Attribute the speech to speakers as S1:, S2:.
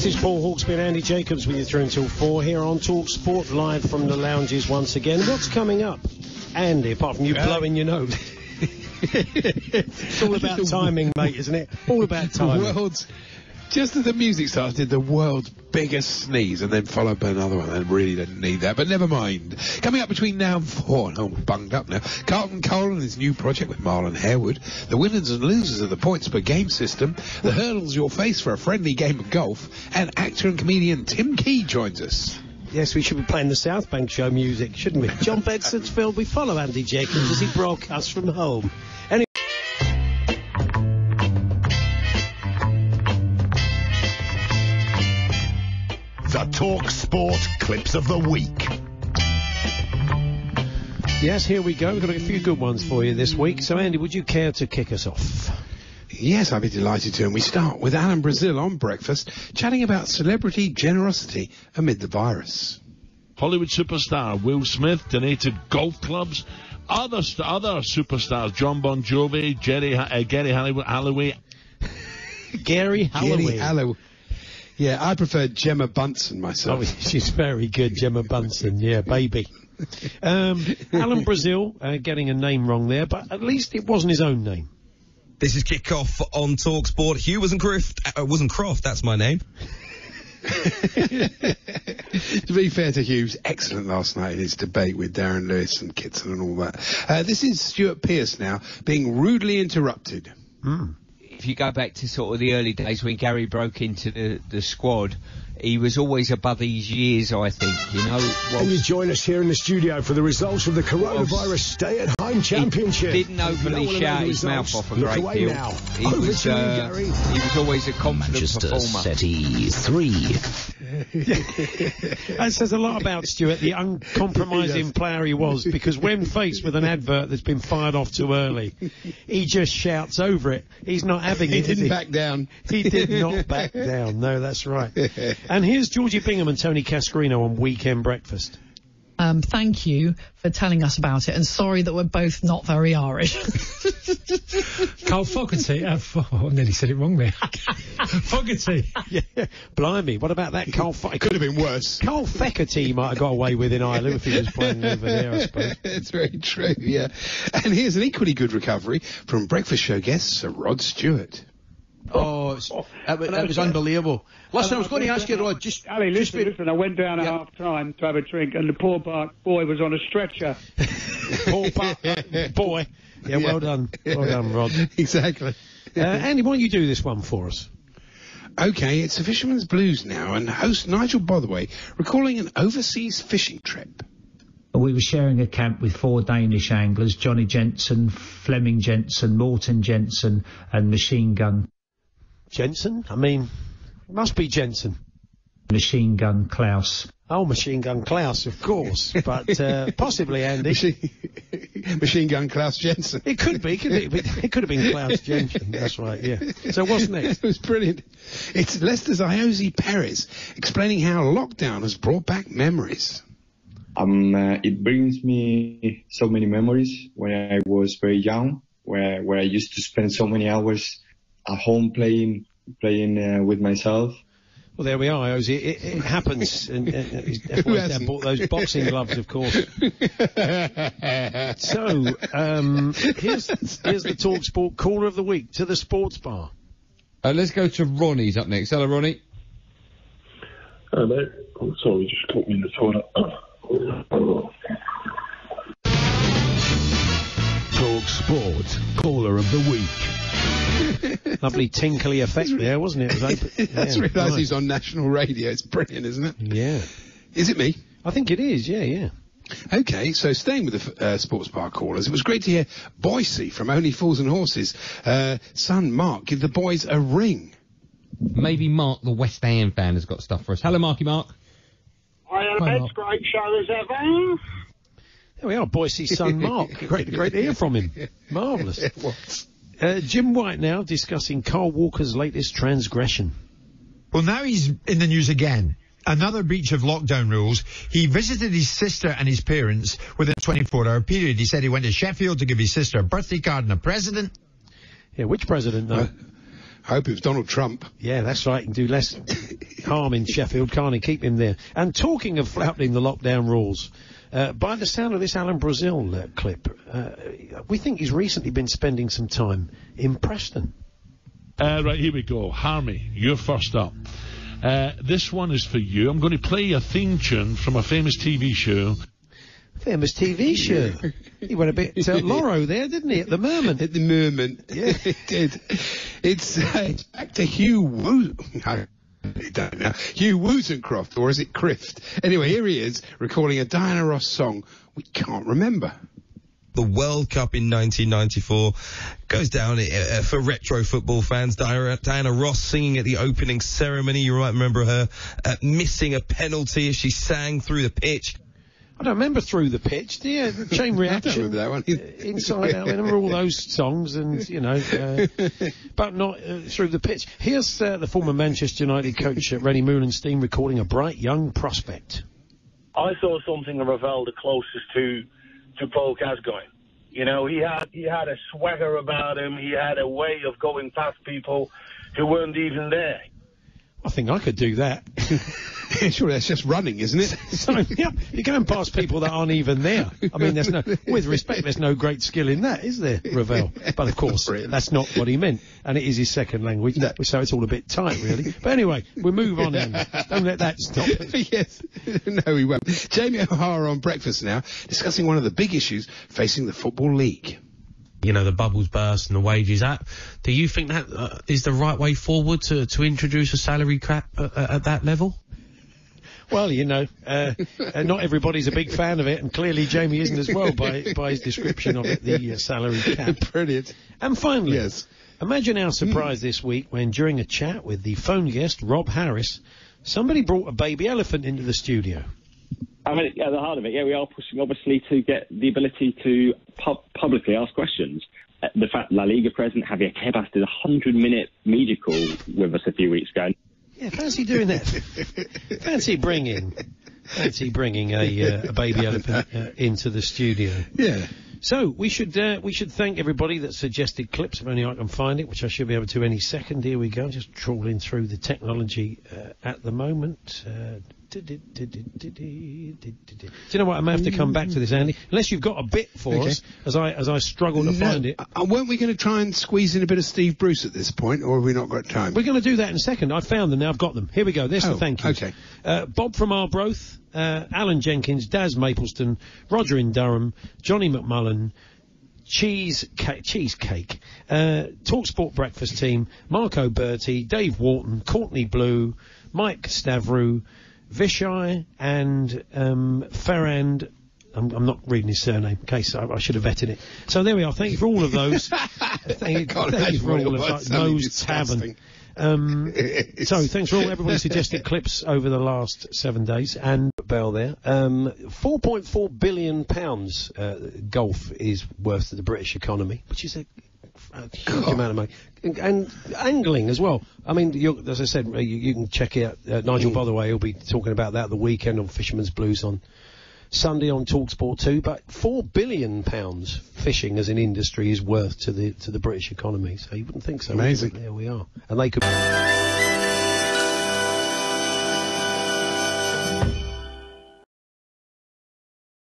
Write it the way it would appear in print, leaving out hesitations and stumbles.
S1: This is Paul Hawksbee and Andy Jacobs with you through until 4 here on talkSPORT, live from the lounges once again. What's coming up, Andy, apart from you blowing your nose? It's all about timing, mate, isn't it? All about timing.
S2: Just as the music started, the world's biggest sneeze, and then followed by another one. I really didn't need that, but never mind. Coming up between now and 4, and I'm bunged up now, Carlton Cole and his new project with Marlon Harewood, the winners and losers of the points per game system, the hurdles you'll face for a friendly game of golf, and actor and comedian Tim Key joins us.
S1: Yes, we should be playing the South Bank Show music, shouldn't we? John Bedson's film, we follow Andy Jacobs as he broadcasts from home. Anyway,
S3: the talkSPORT clips of the week.
S1: yes, here we go. We've got a few good ones for you this week. So, Andy, would you care to kick us off?
S2: Yes, I'd be delighted to. And we start with Alan Brazil on breakfast, chatting about celebrity generosity amid the virus.
S4: Hollywood superstar Will Smith donated golf clubs. Other superstars, John Bon Jovi, Gary Halliway.
S1: Gary Halliway.
S2: Yeah, I prefer Gemma Bunsen myself.
S1: Oh, she's very good, Gemma Bunsen. Yeah, baby. Alan Brazil, getting a name wrong there, but at least it wasn't his own name.
S5: This is Kickoff on talkSPORT. Hugh wasn't Croft, that's my name.
S2: To be fair to Hughes, excellent last night in his debate with Darren Lewis and Kitson and all that. This is Stuart Pearce now, being rudely interrupted.
S6: If you go back to sort of the early days when Gary broke into the squad, he was always above his years, I think, you know.
S3: Can you join us here in the studio for the results of the coronavirus stay-at-home championship?
S6: He didn't overly shout his mouth off a great deal.
S3: Now.
S6: He was always a confident
S7: Manchester
S6: performer.
S7: City 3.
S1: That says a lot about Stuart, the uncompromising player he was, because when faced with an advert that's been fired off too early, he just shouts over it. He's not having it.
S2: He didn't back down.
S1: He did not back down. No, that's right. And here's Georgie Bingham and Tony Cascarino on Weekend Breakfast.
S8: Thank you for telling us about it, and sorry that we're both not very Irish.
S9: Carl Fogarty. I nearly said it wrong there. Fogarty.
S1: Yeah, blimey, what about that Carl Fogarty?
S2: It could have been worse.
S1: Carl Fogarty might have got away with in Ireland if he was playing over there, I suppose.
S2: It's very true, yeah. And here's an equally good recovery from breakfast show guest Sir Rod Stewart.
S10: Oh, it was unbelievable. Listen, I was going to ask you, Rod,
S11: Ali, listen, I went down at half-time to have a drink, and the poor boy was on a stretcher.
S1: Poor boy. Yeah, well done. Well done, Rod.
S2: Exactly.
S1: Andy, why don't you do this one for us?
S2: OK, it's the Fisherman's Blues now, and host Nigel Botherway recalling an overseas fishing trip.
S12: We were sharing a camp with 4 Danish anglers, Johnny Jensen, Fleming Jensen, Morten Jensen, and Machine Gun.
S1: Jensen? I mean, it must be Jensen.
S12: Machine Gun Klaus.
S1: Oh, Machine Gun Klaus, of course, but possibly Andy.
S2: Machine Gun Klaus Jensen.
S1: It could be. It could have been Klaus Jensen. That's right. Yeah. So what's next?
S2: It was brilliant. It's Leicester's Iosi Perez explaining how lockdown has brought back memories.
S13: It brings me so many memories when I was very young, where I used to spend so many hours at home playing with myself.
S1: Well, there we are, Ozzy. It happens. And everyone bought those boxing gloves, of course. So, here's the TalkSPORT caller of the week to the sports bar.
S14: Let's go to Ronnie's up next. Hello, Ronnie.
S15: Hello, mate. Oh, sorry, just caught me in the toilet.
S3: TalkSPORT caller of the week.
S1: Lovely tinkly effect there, wasn't it?
S2: I just realised he's on national radio. It's brilliant, isn't it?
S1: Yeah.
S2: Is it me?
S1: I think it is, yeah.
S2: OK, so staying with the sports bar callers, it was great to hear Boise from Only Fools and Horses' son Mark give the boys a ring.
S14: Maybe Mark, the West Ham fan, has got stuff for us. Hello, Marky Mark.
S11: Hi, it's great show as ever.
S1: There we are, Boise's son Mark. Great to hear from him. Marvellous.
S2: It was.
S1: Jim White now discussing Carl Walker's latest transgression.
S16: Well, now he's in the news again. Another breach of lockdown rules. He visited his sister and his parents within a 24-hour period. He said he went to Sheffield to give his sister a birthday card and a present.
S1: Yeah, which president, though?
S2: I hope it was Donald Trump.
S1: Yeah, that's right. He can do less harm in Sheffield, can't he? Keep him there. And talking of flouting the lockdown rules, by the sound of this Alan Brazil clip, we think he's recently been spending some time in Preston.
S4: Right, here we go. Harmy, you're first up. This one is for you. I'm going to play a theme tune from a famous TV show.
S1: Famous TV show. He went a bit Loro there, didn't he, at the moment?
S2: At the moment. Yeah, it did. It's back to Hugh Wozencroft, or is it Crift? Anyway, here he is, recording a Diana Ross song we can't remember.
S5: The World Cup in 1994 goes down for retro football fans. Diana Ross singing at the opening ceremony. You might remember her missing a penalty as she sang through the pitch.
S1: I don't remember Through the Pitch, do you? The Chain Reaction.
S2: I don't remember that one.
S1: Inside Out. I remember all those songs and, but not Through the Pitch. Here's the former Manchester United coach, Rennie Meulenstein, recording a bright young prospect.
S7: I saw something of Ravel the closest to Paul Gascoigne. You know, he had a swagger about him. He had a way of going past people who weren't even there.
S1: I think I could do that.
S2: Sure, that's just running, isn't it?
S1: So, yeah, you're going past people that aren't even there. I mean, with respect, there's no great skill in that, is there, Ravel? But of course, that's not what he meant, and it is his second language, so it's all a bit tight, really. But anyway, we'll move on, Andy. Don't let that stop.
S2: Yes, no, we won't. Jamie O'Hara on Breakfast now, discussing one of the big issues facing the Football League.
S17: You know, the bubbles burst and the wages up. Do you think that is the right way forward to introduce a salary cap at that level?
S1: Well, not everybody's a big fan of it, and clearly Jamie isn't as well by his description of it, the salary cap.
S2: Brilliant.
S1: And finally,
S2: yes.
S1: Imagine our surprise this week when, during a chat with the phone guest, Rob Harris, somebody brought a baby elephant into the studio.
S18: I mean, at the heart of it, we are pushing, obviously, to get the ability to publicly ask questions. The fact La Liga president Javier Tebas did a 100-minute media call with us a few weeks ago.
S1: Yeah, fancy doing that. Fancy bringing a baby elephant into the studio.
S2: Yeah.
S1: So we should thank everybody that suggested clips, if only I can find it, which I should be able to any second. Here we go, just trawling through the technology at the moment. Do you know what? I may have to come back to this, Andy, unless you've got a bit for us, as I struggle to find it.
S2: Weren't we going to try and squeeze in a bit of Steve Bruce at this point, or have we not got time?
S1: We're going to do that in a second. I found them now. I've got them. Here we go. There's the thank yous.
S2: Okay.
S1: Bob from Arbroath, Alan Jenkins, Daz Mapleston, Roger in Durham, Johnny McMullen, Cheesecake, talkSPORT Breakfast Team, Marco Bertie, Dave Wharton, Courtney Blue, Mike Stavru, Vishai and Ferrand. I'm not reading his surname, in case I should have vetted it. So there we are. Thank you for all of those. Thank you for all of that. Moe's Tavern. So thanks for everybody suggested clips over the last 7 days. And Bell there. £4.4 billion golf is worth to the British economy, which is a huge amount of money. And angling as well. I mean, as I said, you can check out Nigel Botherway. He'll be talking about that at the weekend on Fisherman's Blues on Sunday on talkSPORT 2. But £4 billion fishing as an industry is worth to the British economy. So you wouldn't think so.
S2: Amazing.
S1: There we are. And they could...